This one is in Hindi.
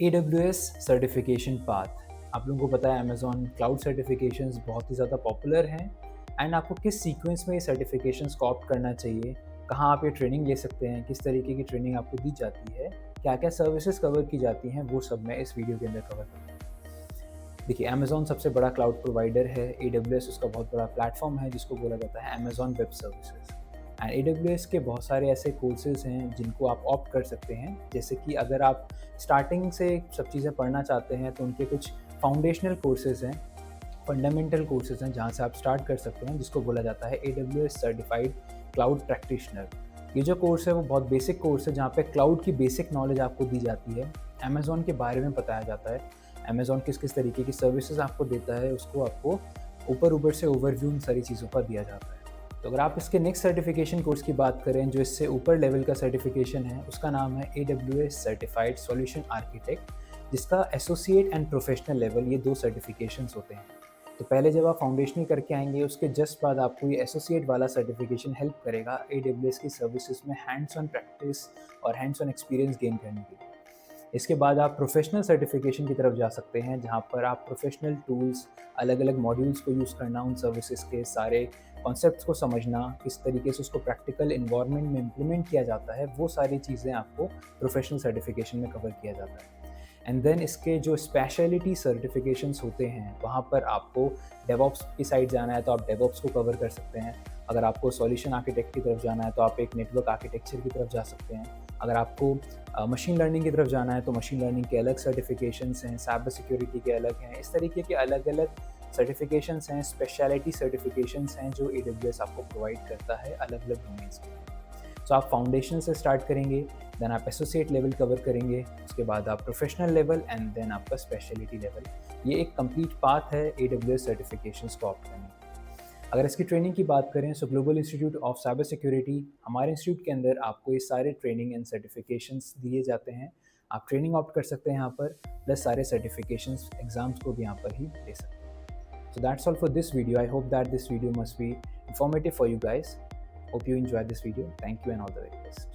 AWS certification path. आप लोगों को पता है अमेज़न क्लाउड सर्टिफिकेशंस बहुत ही ज़्यादा पॉपुलर हैं एंड आपको किस सीक्वेंस में ये सर्टिफिकेशंस को ऑप्ट करना चाहिए, कहाँ आप ये ट्रेनिंग ले सकते हैं, किस तरीके की ट्रेनिंग आपको दी जाती है, क्या-क्या सर्विसेज कवर की जाती हैं, वो सब मैं इस वीडियो के अंदर कवर करूँगा। देखिए अमेज़न सबसे बड़ा क्लाउड प्रोवाइडर है, AWS उसका बहुत बड़ा प्लेटफ़ॉर्म है जिसको बोला जाता है Amazon web services. And AWS के बहुत सारे ऐसे कोर्सेज़ हैं जिनको आप ऑप्ट कर सकते हैं, जैसे कि अगर आप स्टार्टिंग से सब चीज़ें पढ़ना चाहते हैं तो उनके कुछ फाउंडेशनल कोर्सेज़ हैं, फंडामेंटल कोर्सेज़ हैं जहाँ से आप स्टार्ट कर सकते हैं, जिसको बोला जाता है AWS सर्टिफाइड क्लाउड प्रैक्टिशनर। ये जो कोर्स है वो बहुत बेसिक कोर्स है जहाँ पे क्लाउड की बेसिक नॉलेज आपको दी जाती है, अमेज़न के बारे में बताया जाता है, अमेज़न किस-किस तरीके की सर्विसेज़ आपको देता है, उसको आपको ऊपर-ऊपर से ओवरव्यू इन सारी चीज़ों का दिया जाता है। तो अगर आप इसके नेक्स्ट सर्टिफिकेशन कोर्स की बात करें जो इससे ऊपर लेवल का सर्टिफिकेशन है, उसका नाम है AWS सर्टिफाइड सॉल्यूशन आर्किटेक्ट, जिसका एसोसिएट एंड प्रोफेशनल लेवल ये 2 सर्टिफिकेशंस होते हैं। तो पहले जब आप फाउंडेशनल करके आएँगे, उसके जस्ट बाद आपको ये एसोसिएट वाला सर्टिफिकेशन हेल्प करेगा AWS की सर्विसेज़ में हैंड्स ऑन प्रैक्टिस और हैंड्स ऑन एक्सपीरियंस गेन करने के लिए। इसके बाद आप प्रोफेशनल सर्टिफिकेशन की तरफ जा सकते हैं, जहाँ पर आप प्रोफेशनल टूल्स, अलग-अलग मॉड्यूल्स को यूज़ करना, उन सर्विसेज़ के सारे कॉन्सेप्ट्स को समझना, किस तरीके से उसको प्रैक्टिकल एनवायरनमेंट में इम्प्लीमेंट किया जाता है, वो सारी चीज़ें आपको प्रोफेशनल सर्टिफिकेशन में कवर किया जाता है। एंड देन इसके जो स्पेशलिटी सर्टिफिकेशंस होते हैं, वहाँ पर आपको डेवऑप्स की साइड जाना है तो आप डेवऑप्स को कवर कर सकते हैं। अगर आपको सॉल्यूशन आर्किटेक्ट की तरफ जाना है तो आप एक नेटवर्क आर्किटेक्चर की तरफ जा सकते हैं। अगर आपको मशीन लर्निंग की तरफ जाना है तो मशीन लर्निंग के अलग सर्टिफिकेशंस हैं, साइबर सिक्योरिटी के अलग हैं, इस तरीके के अलग-अलग सर्टिफिकेशंस हैं, स्पेशलिटी सर्टिफिकेशंस हैं जो AWS आपको प्रोवाइड करता है अलग-अलग डोमेन्स के लिए। सो आप फाउंडेशन से स्टार्ट करेंगे, देन आप एसोसिएट लेवल कवर करेंगे, उसके बाद आप प्रोफेशनल लेवल एंड देन आपका स्पेशलिटी लेवल। ये एक कंप्लीट पाथ है AWS सर्टिफिकेशंस को ऑप्ट करने की। अगर इसकी ट्रेनिंग की बात करें सो global institute of cyber security, हमारे इंस्टीट्यूट के अंदर आपको ये सारे ट्रेनिंग एंड सर्टिफिकेशंस दिए जाते हैं। आप ट्रेनिंग ऑप्ट कर सकते हैं यहाँ पर, प्लस सारे सर्टिफिकेशंस एग्जाम्स को भी यहाँ पर ही दे सकते हैं। So that's all for this video. I hope that this video must be informative for you guys. Hope you enjoyed this video. Thank you and all the very best.